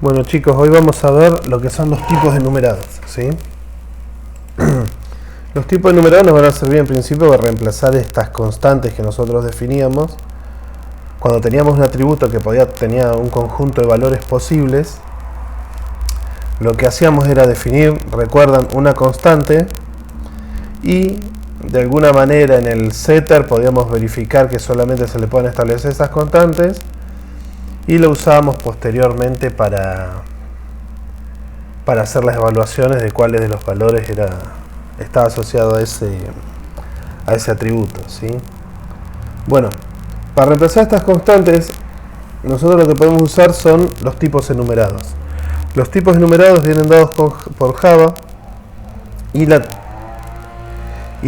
Bueno chicos, hoy vamos a ver lo que son los tipos de enumerados, ¿sí? Los tipos de enumerados nos van a servir en principio para reemplazar estas constantes que nosotros definíamos. Cuando teníamos un atributo que tenía un conjunto de valores posibles, lo que hacíamos era definir, recuerdan, una constante y de alguna manera en el setter podíamos verificar que solamente se le pueden establecer esas constantes y lo usábamos posteriormente para hacer las evaluaciones de cuáles de los valores estaba asociado a ese atributo, ¿sí? Bueno, para reemplazar estas constantes nosotros lo que podemos usar son los tipos enumerados. Los tipos enumerados vienen dados por Java y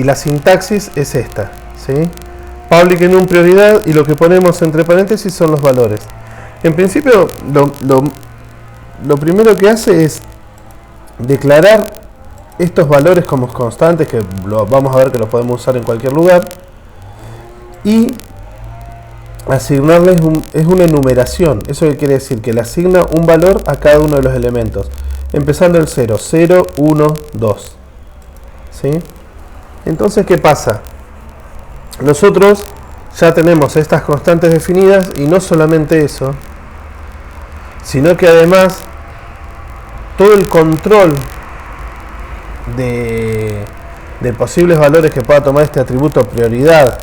la sintaxis es esta, ¿sí? Public enum prioridad, y lo que ponemos entre paréntesis son los valores. En principio lo primero que hace es declarar estos valores como constantes, que vamos a ver que los podemos usar en cualquier lugar, y asignarles es una enumeración. Eso quiere decir que le asigna un valor a cada uno de los elementos, empezando el 0, 0, 1, 2, ¿sí? Entonces, ¿qué pasa? Nosotros ya tenemos estas constantes definidas, y no solamente eso, sino que además todo el control de posibles valores que pueda tomar este atributo prioridad,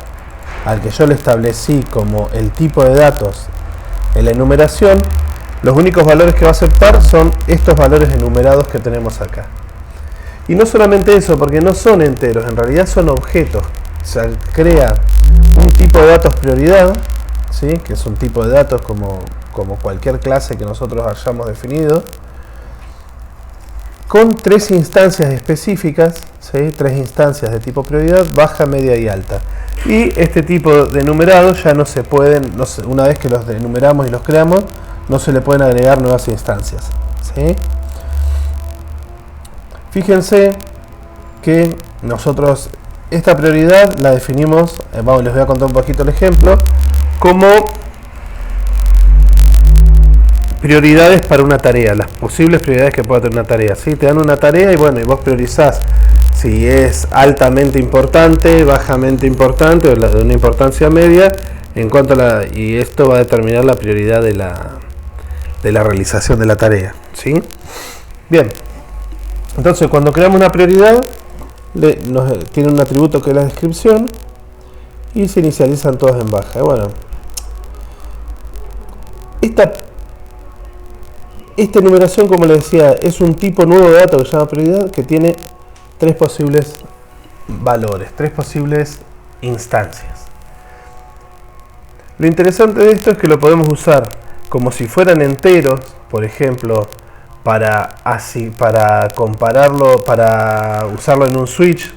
al que yo le establecí como el tipo de datos en la enumeración, los únicos valores que va a aceptar son estos valores enumerados que tenemos acá. Y no solamente eso, porque no son enteros, en realidad son objetos. Se crea un tipo de datos prioridad, ¿sí? Que es un tipo de datos como cualquier clase que nosotros hayamos definido, con tres instancias específicas, ¿sí? Tres instancias de tipo prioridad, baja, media y alta. Y este tipo de enumerados ya no se pueden, una vez que los enumeramos y los creamos, no se le pueden agregar nuevas instancias, ¿sí? Fíjense que nosotros esta prioridad la definimos, les voy a contar un poquito el ejemplo, como prioridades para una tarea, las posibles prioridades que pueda tener una tarea, ¿sí? Te dan una tarea y bueno, y vos priorizás si es altamente importante, bajamente importante o de una importancia media, en cuanto a y esto va a determinar la prioridad de la realización de la tarea, ¿sí? Bien, entonces cuando creamos una prioridad, tiene un atributo que es la descripción y se inicializan todas en baja. Bueno, esta enumeración, como les decía, es un tipo nuevo de dato que se llama prioridad, que tiene tres posibles valores, tres posibles instancias. Lo interesante de esto es que lo podemos usar como si fueran enteros, por ejemplo, para compararlo, para usarlo en un switch,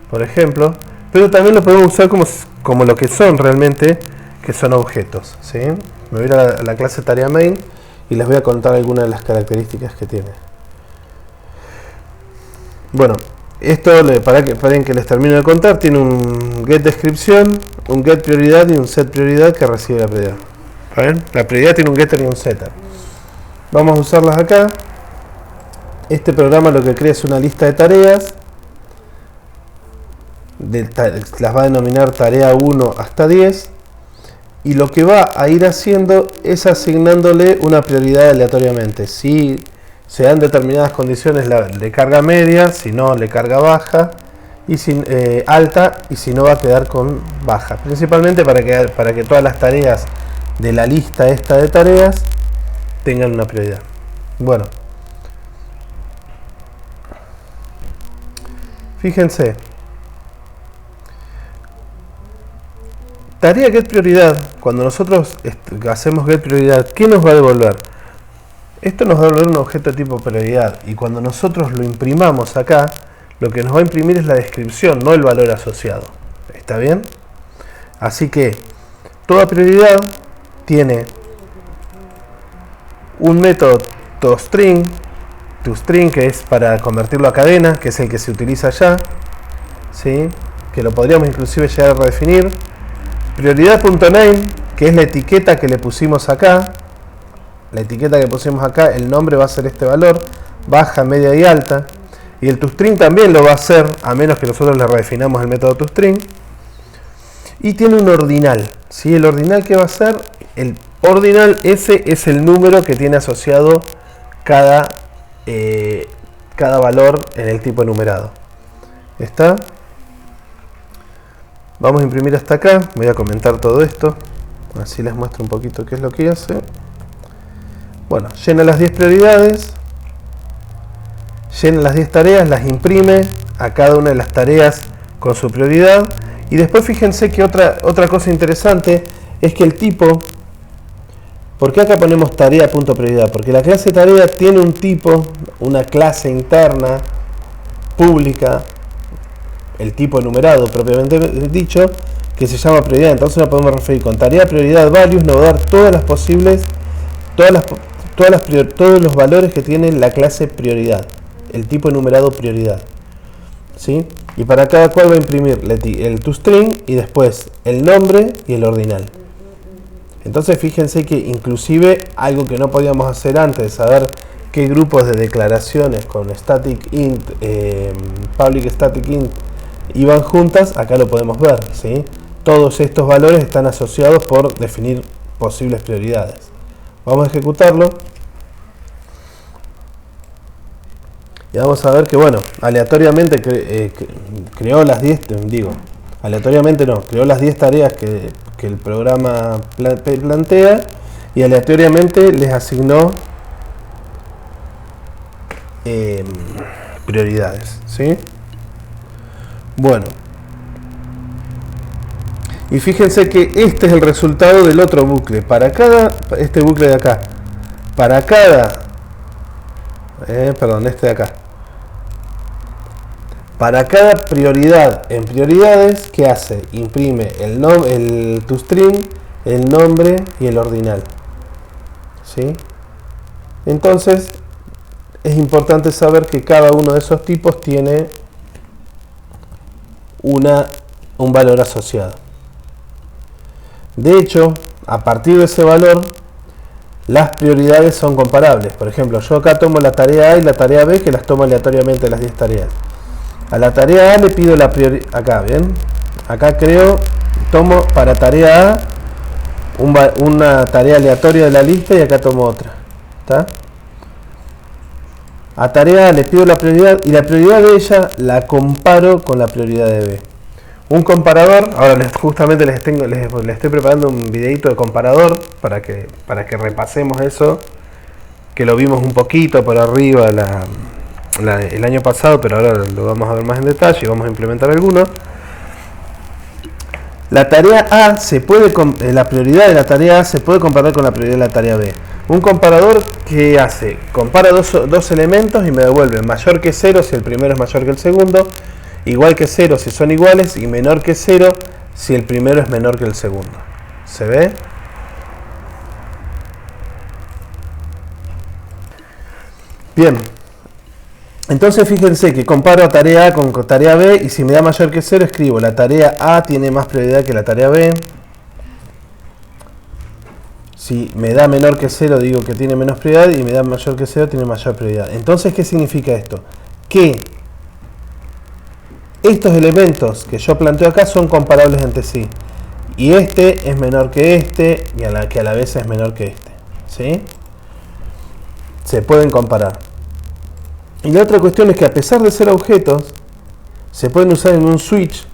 por ejemplo, pero también lo podemos usar como lo que son realmente, que son objetos, ¿sí? Me voy a ir a la clase tarea main y les voy a contar algunas de las características que tiene. Bueno, esto, paren que les termino de contar, tiene un get descripción, un get prioridad y un set prioridad que recibe la prioridad. ¿Ven? La prioridad tiene un getter y un setter. Vamos a usarlas acá. Este programa lo que crea es una lista de tareas, las va a denominar tarea 1 hasta 10, y lo que va a ir haciendo es asignándole una prioridad aleatoriamente. Si se dan determinadas condiciones le carga media, si no le carga baja, y alta, y si no va a quedar con baja, principalmente para que todas las tareas de la lista esta de tareas tengan una prioridad. Bueno, fíjense, tarea get prioridad, cuando nosotros hacemos get prioridad, ¿qué nos va a devolver? Esto nos va a devolver un objeto de tipo prioridad, y cuando nosotros lo imprimamos acá, lo que nos va a imprimir es la descripción, no el valor asociado. ¿Está bien? Así que toda prioridad tiene un método toString, que es para convertirlo a cadena, que es el que se utiliza ya, ¿sí? Que lo podríamos inclusive llegar a redefinir. Prioridad.name, que es la etiqueta que le pusimos acá, la etiqueta que pusimos acá, el nombre va a ser este valor, baja, media y alta. Y el toString también lo va a hacer, a menos que nosotros le redefinamos el método toString. Y tiene un ordinal, ¿sí? El ordinal que va a ser, el ordinal, ese es el número que tiene asociado cada valor en el tipo enumerado. ¿Está? Vamos a imprimir hasta acá, voy a comentar todo esto, así les muestro un poquito qué es lo que hace. Bueno, llena las 10 prioridades, llena las 10 tareas, las imprime a cada una de las tareas con su prioridad. Y después fíjense que otra cosa interesante es que el tipo, ¿por qué acá ponemos tarea.prioridad? Porque la clase tarea tiene un tipo, una clase interna, pública, el tipo enumerado propiamente dicho, que se llama prioridad. Entonces la podemos referir con tarea prioridad values, nos va a dar todas las posibles, todos los valores que tiene la clase prioridad, el tipo enumerado prioridad, ¿sí? Y para cada cual va a imprimir el toString y después el nombre y el ordinal. Entonces fíjense que inclusive algo que no podíamos hacer antes, saber qué grupos de declaraciones con static int, public static int iban juntas, acá lo podemos ver, ¿sí? Todos estos valores están asociados por definir posibles prioridades. Vamos a ejecutarlo. Y vamos a ver que, bueno, aleatoriamente creó las 10, aleatoriamente no, creó las 10 tareas que el programa plantea y aleatoriamente les asignó prioridades, ¿sí? Bueno, y fíjense que este es el resultado del otro bucle. Para cada, este bucle de acá, para cada, este de acá, para cada prioridad en prioridades, ¿qué hace? Imprime el toString, el nombre y el ordinal, ¿sí? Entonces es importante saber que cada uno de esos tipos tiene un valor asociado. De hecho, a partir de ese valor, las prioridades son comparables. Por ejemplo, yo acá tomo la tarea A y la tarea B, que las tomo aleatoriamente las 10 tareas. A la tarea A le pido la prioridad, acá, ¿bien? Acá tomo para tarea A una tarea aleatoria de la lista y acá tomo otra. ¿Está? A tarea A le pido la prioridad y la prioridad de ella la comparo con la prioridad de B. Un comparador, ahora justamente les estoy preparando un videito de comparador para que repasemos eso, que lo vimos un poquito por arriba el año pasado, pero ahora lo vamos a ver más en detalle y vamos a implementar algunos. La tarea A la prioridad de la tarea A se puede comparar con la prioridad de la tarea B. Un comparador, ¿qué hace? Compara dos elementos y me devuelve mayor que 0 si el primero es mayor que el segundo, igual que 0 si son iguales y menor que 0 si el primero es menor que el segundo. ¿Se ve? Bien. Entonces fíjense que comparo tarea A con tarea B y si me da mayor que 0 escribo la tarea A tiene más prioridad que la tarea B. Si me da menor que 0 digo que tiene menos prioridad y me da mayor que 0 tiene mayor prioridad. Entonces, ¿qué significa esto? Que estos elementos que yo planteo acá son comparables entre sí. Y este es menor que este y que a la vez es menor que este. ¿Sí? Se pueden comparar. Y la otra cuestión es que a pesar de ser objetos, se pueden usar en un switch,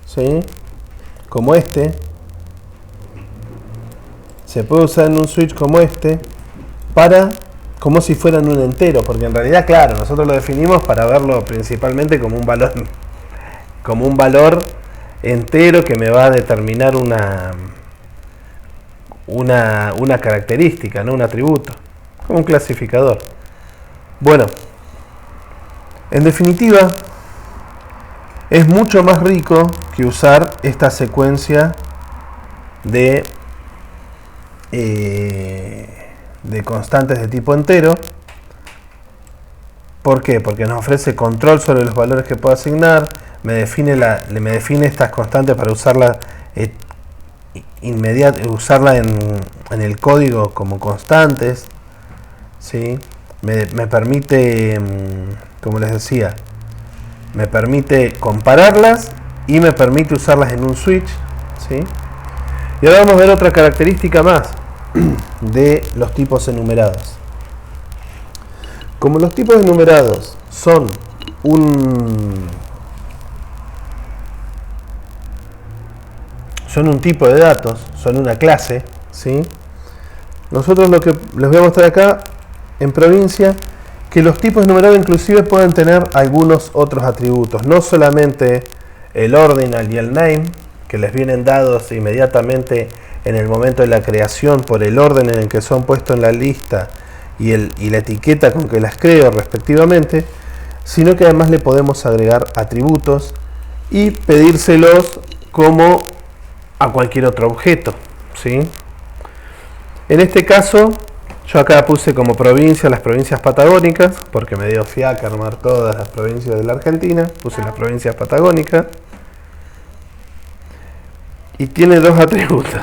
¿sí? Como este. Se puede usar en un switch como este como si fueran un entero, porque en realidad, claro, nosotros lo definimos para verlo principalmente como un valor entero que me va a determinar una característica, ¿no? Un atributo, como un clasificador. Bueno, en definitiva, es mucho más rico que usar esta secuencia de constantes de tipo entero. ¿Por qué? Porque nos ofrece control sobre los valores que puedo asignar, me define estas constantes para usarla usarla en el código como constantes, ¿sí? Me permite, como les decía, me permite compararlas y me permite usarlas en un switch, ¿sí? Y ahora vamos a ver otra característica más de los tipos enumerados. Como los tipos enumerados son un tipo de datos, son una clase, ¿sí? Nosotros lo que les voy a mostrar acá en provincia, que los tipos enumerados inclusive pueden tener algunos otros atributos, no solamente el ordinal y el name, que les vienen dados inmediatamente en el momento de la creación por el orden en el que son puestos en la lista y la etiqueta con que las creo respectivamente, sino que además le podemos agregar atributos y pedírselos como a cualquier otro objeto, ¿sí? En este caso, yo acá puse como provincia las provincias patagónicas, porque me dio fiaca armar todas las provincias de la Argentina, puse las provincias patagónicas, y tiene dos atributos.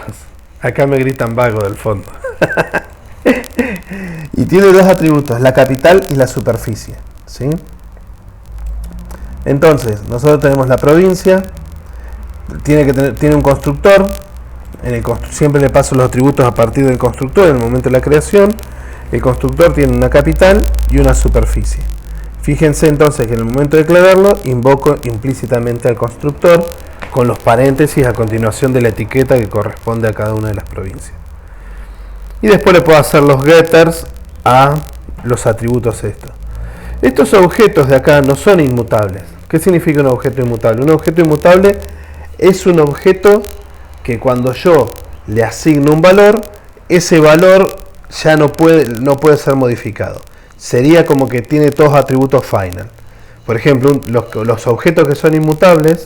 Acá me gritan vago del fondo. Y tiene dos atributos, la capital y la superficie, ¿sí? Entonces, nosotros tenemos la provincia, tiene un constructor, siempre le paso los atributos a partir del constructor en el momento de la creación. El constructor tiene una capital y una superficie. Fíjense entonces que en el momento de declararlo, invoco implícitamente al constructor con los paréntesis a continuación de la etiqueta que corresponde a cada una de las provincias. Y después le puedo hacer los getters a los atributos estos. Estos objetos de acá no son inmutables. ¿Qué significa un objeto inmutable? Un objeto inmutable es un objeto que cuando yo le asigno un valor, ese valor ya no puede ser modificado. Sería como que tiene todos atributos final. Por ejemplo, los objetos que son inmutables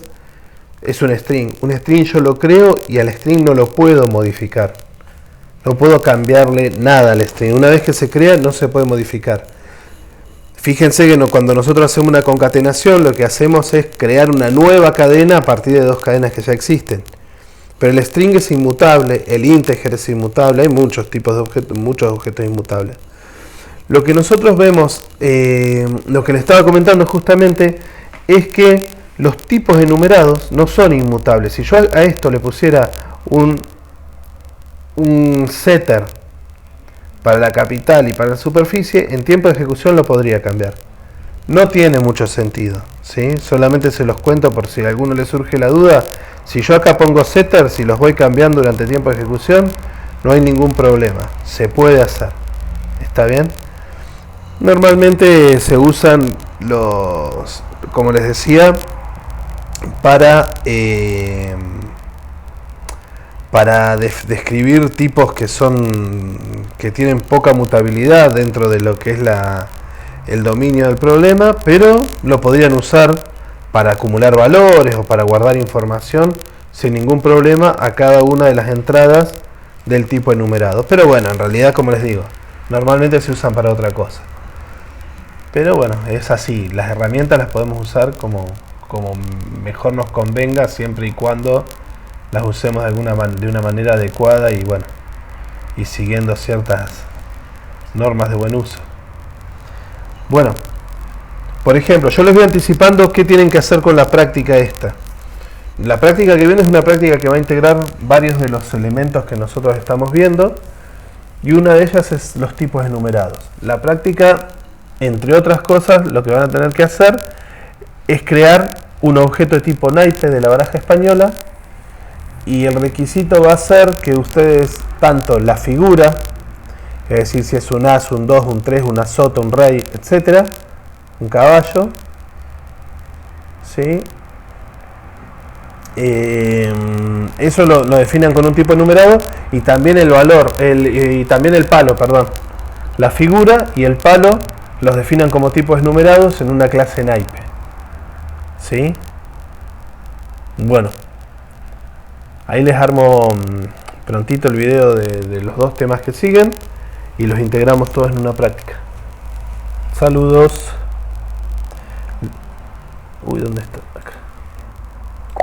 es un string. Un string yo lo creo y al string no lo puedo modificar. No puedo cambiarle nada al string. Una vez que se crea no se puede modificar. Fíjense que cuando nosotros hacemos una concatenación, lo que hacemos es crear una nueva cadena a partir de dos cadenas que ya existen. Pero el string es inmutable, el integer es inmutable, hay muchos tipos de objetos, muchos objetos inmutables. Lo que nosotros vemos, lo que les estaba comentando justamente, es que los tipos enumerados no son inmutables. Si yo a esto le pusiera un setter para la capital y para la superficie, en tiempo de ejecución lo podría cambiar. No tiene mucho sentido, ¿sí? Solamente se los cuento por si a alguno le surge la duda. Si yo acá pongo setters y los voy cambiando durante el tiempo de ejecución, no hay ningún problema, se puede hacer. ¿Está bien? Normalmente se usan como les decía, para describir tipos que tienen poca mutabilidad dentro de lo que es el dominio del problema, pero lo podrían usar para acumular valores o para guardar información sin ningún problema a cada una de las entradas del tipo enumerado. Pero bueno, en realidad, como les digo, normalmente se usan para otra cosa. Pero bueno, es así, las herramientas las podemos usar como mejor nos convenga, siempre y cuando las usemos de una manera adecuada y bueno, y siguiendo ciertas normas de buen uso. Bueno, por ejemplo, yo les voy anticipando qué tienen que hacer con la práctica esta. La práctica que viene es una práctica que va a integrar varios de los elementos que nosotros estamos viendo, y una de ellas es los tipos enumerados. La práctica, entre otras cosas, lo que van a tener que hacer es crear un objeto de tipo naipe de la baraja española, y el requisito va a ser que ustedes tanto la figura, es decir, si es un as, un 2, un 3, una sota, un rey, etcétera, un caballo, ¿sí? Eso lo definan con un tipo enumerado, y también el valor, y también el palo, perdón. La figura y el palo los definan como tipos enumerados en una clase naipe, ¿sí? Bueno, ahí les armo prontito el video de los dos temas que siguen y los integramos todos en una práctica. Saludos.